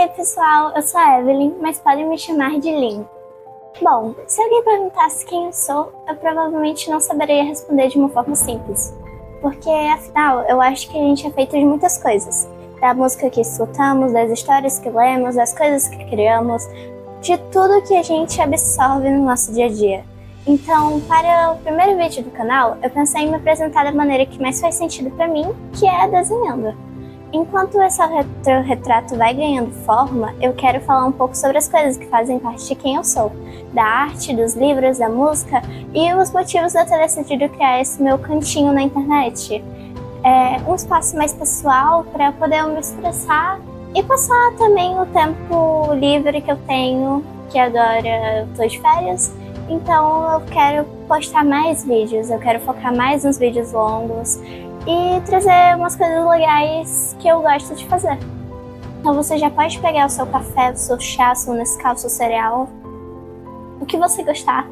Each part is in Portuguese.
aí, pessoal, eu sou a Evelyn, mas podem me chamar de Lin. Bom, se alguém perguntasse quem eu sou, eu provavelmente não saberia responder de uma forma simples. Porque, afinal, eu acho que a gente é feito de muitas coisas. Da música que escutamos, das histórias que lemos, das coisas que criamos, de tudo que a gente absorve no nosso dia a dia. Então, para o primeiro vídeo do canal, eu pensei em me apresentar da maneira que mais faz sentido para mim, que é desenhando. Enquanto esse retrato vai ganhando forma, eu quero falar um pouco sobre as coisas que fazem parte de quem eu sou, da arte, dos livros, da música e os motivos de eu ter decidido criar esse meu cantinho na internet. Um espaço mais pessoal para poder eu me expressar e passar também o tempo livre que eu tenho, que agora eu tô de férias. Então eu quero postar mais vídeos, eu quero focar mais nos vídeos longos e trazer umas coisas legais que eu gosto de fazer. Então você já pode pegar o seu café, o seu chá, o seu Nescau, o seu cereal, o que você gostar.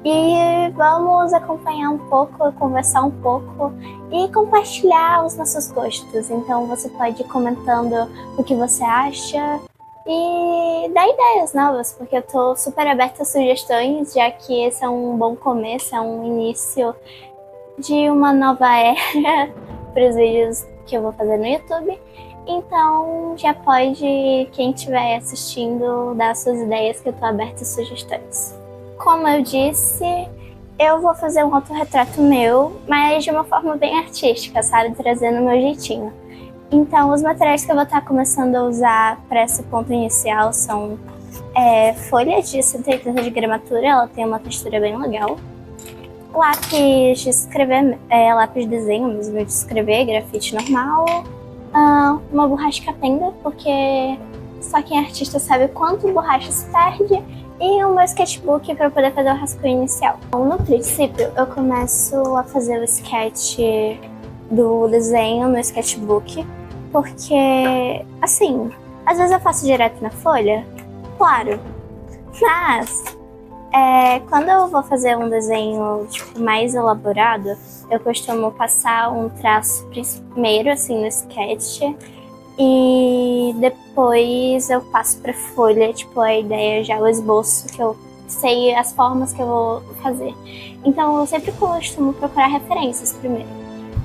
E vamos acompanhar um pouco, conversar um pouco e compartilhar os nossos gostos. Então você pode ir comentando o que você acha e dar ideias novas, porque eu tô super aberta a sugestões, já que esse é um bom começo, é um início de uma nova era para os vídeos que eu vou fazer no YouTube. Então já pode, quem estiver assistindo, dar suas ideias, que eu tô aberta a sugestões. Como eu disse, eu vou fazer um autorretrato meu, mas de uma forma bem artística, sabe? Trazendo o meu jeitinho. Então os materiais que eu vou estar começando a usar para esse ponto inicial são folhas de 180 de gramatura, ela tem uma textura bem legal. Lápis de escrever, lápis de desenho mesmo, de escrever, grafite normal. Uma borracha capenga, porque só quem é artista sabe quanto borracha se perde. E um meu sketchbook para poder fazer o rascunho inicial. Então, no princípio, eu começo a fazer o sketch do desenho no sketchbook, porque, assim, às vezes eu faço direto na folha, claro, mas quando eu vou fazer um desenho mais elaborado, eu costumo passar um traço primeiro, assim, no sketch, e depois eu passo pra folha, tipo, a ideia já, o esboço, que eu sei as formas que eu vou fazer. Então eu sempre costumo procurar referências primeiro.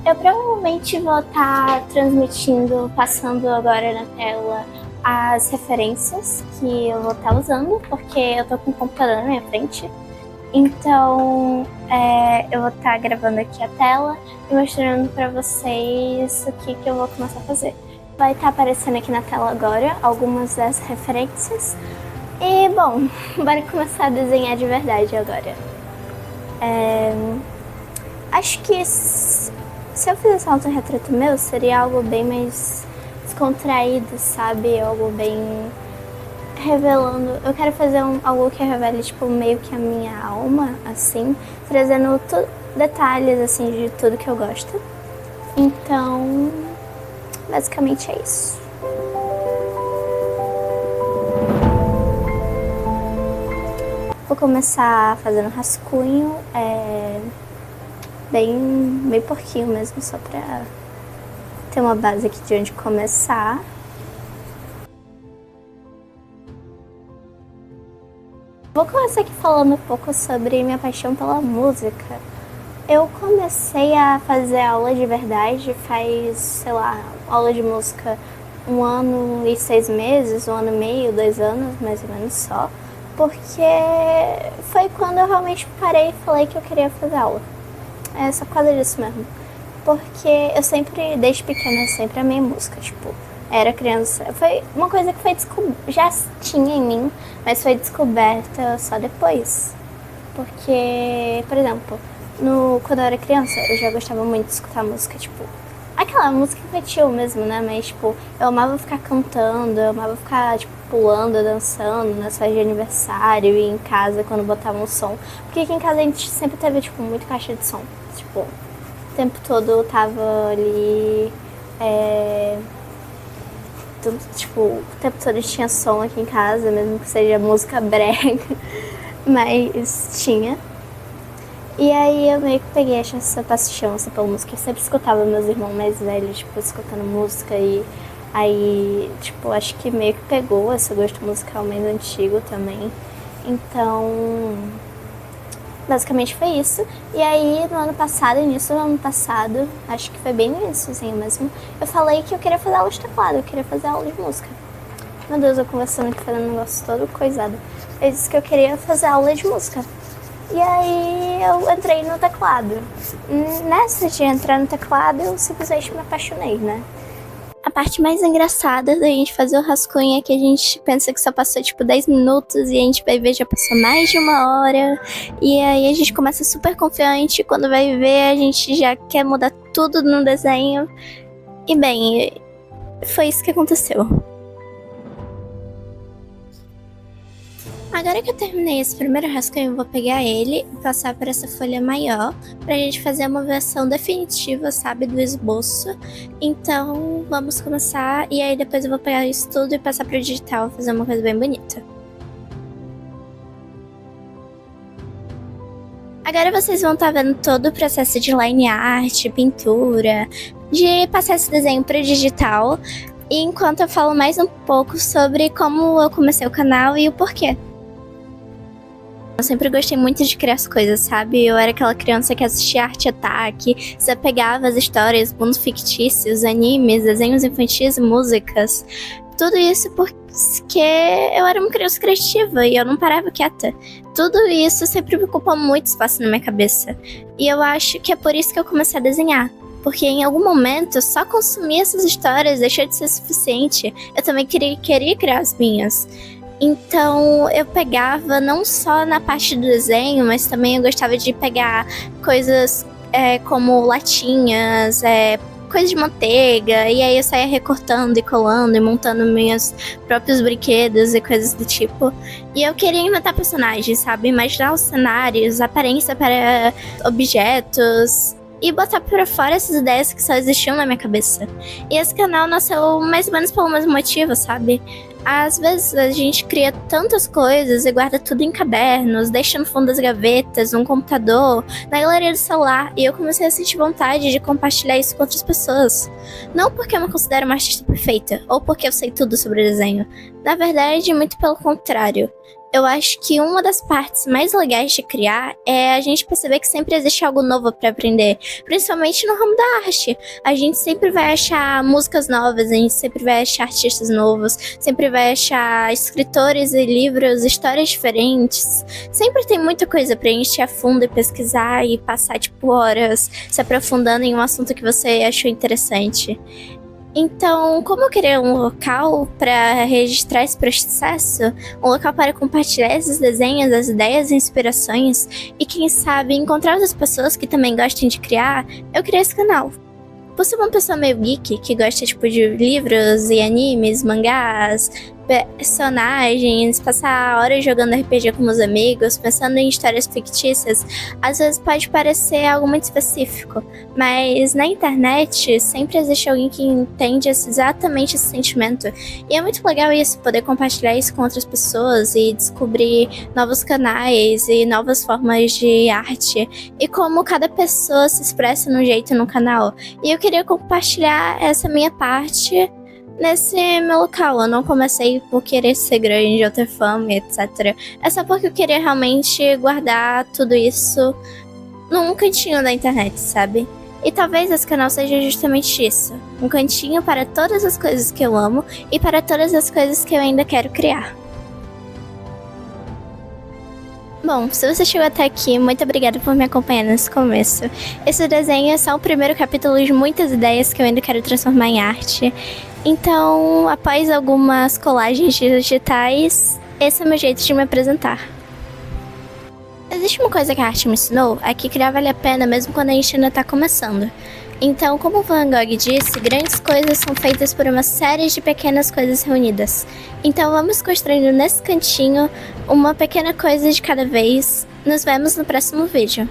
Eu provavelmente vou estar transmitindo, passando agora na tela as referências que eu vou estar usando, porque eu tô com o computador na minha frente. Então eu vou estar gravando aqui a tela e mostrando pra vocês o que eu vou começar a fazer. Vai estar aparecendo aqui na tela agora algumas das referências. E bom, bora começar a desenhar de verdade agora. Acho que se eu fizesse um autorretrato meu, seria algo bem mais descontraído, sabe? Algo bem revelando. Eu quero fazer algo que revele, tipo, meio que a minha alma, assim, trazendo detalhes, assim, de tudo que eu gosto. Então, basicamente é isso. Vou começar fazendo rascunho, bem porquinho mesmo, só pra ter uma base aqui de onde começar. Vou começar aqui falando um pouco sobre minha paixão pela música. Eu comecei a fazer aula de verdade faz, sei lá, aula de música 1 ano e 6 meses, 1 ano e meio, 2 anos, mais ou menos só. Porque foi quando eu realmente parei e falei que eu queria fazer aula. É só por causa disso mesmo. Porque eu sempre, desde pequena, sempre amei música, tipo, era criança. Foi uma coisa que já tinha em mim, mas foi descoberta só depois. Porque, por exemplo, quando eu era criança, eu já gostava muito de escutar música, tipo, aquela música infantil mesmo, né? Mas, tipo, eu amava ficar cantando, eu amava ficar, tipo, pulando, dançando nas festas de aniversário e em casa quando botavam som. Porque aqui em casa a gente sempre teve, tipo, muito caixa de som. Tipo, o tempo todo eu tava ali, tipo, o tempo todo tinha som aqui em casa, mesmo que seja música brega, mas tinha. E aí eu meio que peguei essa paixão pela música. Eu sempre escutava meus irmãos mais velhos, tipo, escutando música e Aí, tipo, acho que meio que pegou esse gosto musical mais antigo também. Então, basicamente foi isso. E aí, no ano passado, início do ano passado, acho que foi bem no iníciozinho mesmo, eu falei que eu queria fazer aula de teclado, eu queria fazer aula de música. Meu Deus, eu conversando aqui, fazendo um negócio todo coisado. Eu disse que eu queria fazer aula de música. E aí eu entrei no teclado. Nessa de entrar no teclado, eu simplesmente me apaixonei, né? A parte mais engraçada da gente fazer o rascunho é que a gente pensa que só passou tipo 10 minutos e a gente vai ver já passou mais de 1 hora. E aí a gente começa super confiante, quando vai ver a gente já quer mudar tudo no desenho. E bem, foi isso que aconteceu. Agora que eu terminei esse primeiro rascunho, eu vou pegar ele e passar para essa folha maior, pra gente fazer uma versão definitiva, sabe, do esboço. Então, vamos começar, e aí depois eu vou pegar isso tudo e passar pro digital, fazer uma coisa bem bonita. Agora vocês vão estar vendo todo o processo de line art, pintura, de passar esse desenho pro digital, e enquanto eu falo mais um pouco sobre como eu comecei o canal e o porquê. Eu sempre gostei muito de criar as coisas, sabe? Eu era aquela criança que assistia Arte Ataque, você pegava as histórias, mundos fictícios, animes, desenhos infantis e músicas. Tudo isso porque eu era uma criança criativa e eu não parava quieta. Tudo isso sempre me ocupou muito espaço na minha cabeça. E eu acho que é por isso que eu comecei a desenhar. Porque em algum momento, só consumir essas histórias deixou de ser suficiente. Eu também queria criar as minhas. Então eu pegava não só na parte do desenho, mas também eu gostava de pegar coisas como latinhas, coisas de manteiga, e aí eu saía recortando e colando e montando meus próprios brinquedos e coisas do tipo. E eu queria inventar personagens, sabe? Imaginar os cenários, aparência para objetos, e botar pra fora essas ideias que só existiam na minha cabeça. E esse canal nasceu mais ou menos pelo mesmo motivo, sabe? Às vezes a gente cria tantas coisas e guarda tudo em cadernos, deixa no fundo das gavetas, no computador, na galeria do celular, e eu comecei a sentir vontade de compartilhar isso com outras pessoas. Não porque eu me considero uma artista perfeita, ou porque eu sei tudo sobre desenho. Na verdade, muito pelo contrário. Eu acho que uma das partes mais legais de criar é a gente perceber que sempre existe algo novo para aprender, principalmente no ramo da arte. A gente sempre vai achar músicas novas, a gente sempre vai achar artistas novos, sempre vai achar escritores e livros, histórias diferentes. Sempre tem muita coisa pra gente ir a fundo e pesquisar e passar tipo horas se aprofundando em um assunto que você achou interessante. Então, como eu queria um local para registrar esse processo, um local para compartilhar esses desenhos, as ideias e inspirações, e quem sabe encontrar outras pessoas que também gostem de criar, eu criei esse canal. Por ser uma pessoa meio geek, que gosta tipo de livros e animes, mangás, personagens, passar horas jogando RPG com meus amigos, pensando em histórias fictícias, às vezes pode parecer algo muito específico, mas na internet sempre existe alguém que entende exatamente esse sentimento, e é muito legal isso, poder compartilhar isso com outras pessoas e descobrir novos canais e novas formas de arte, e como cada pessoa se expressa num jeito no canal. E eu queria compartilhar essa minha parte nesse meu local. Eu não comecei por querer ser grande ou ter fama, etc. É só porque eu queria realmente guardar tudo isso num cantinho da internet, sabe? E talvez esse canal seja justamente isso. Um cantinho para todas as coisas que eu amo e para todas as coisas que eu ainda quero criar. Bom, se você chegou até aqui, muito obrigada por me acompanhar nesse começo. Esse desenho é só o primeiro capítulo de muitas ideias que eu ainda quero transformar em arte. Então, após algumas colagens digitais, esse é o meu jeito de me apresentar. Existe uma coisa que a arte me ensinou, é que criar vale a pena mesmo quando a gente ainda tá começando. Então, como Van Gogh disse, grandes coisas são feitas por uma série de pequenas coisas reunidas. Então vamos construindo nesse cantinho uma pequena coisa de cada vez. Nos vemos no próximo vídeo.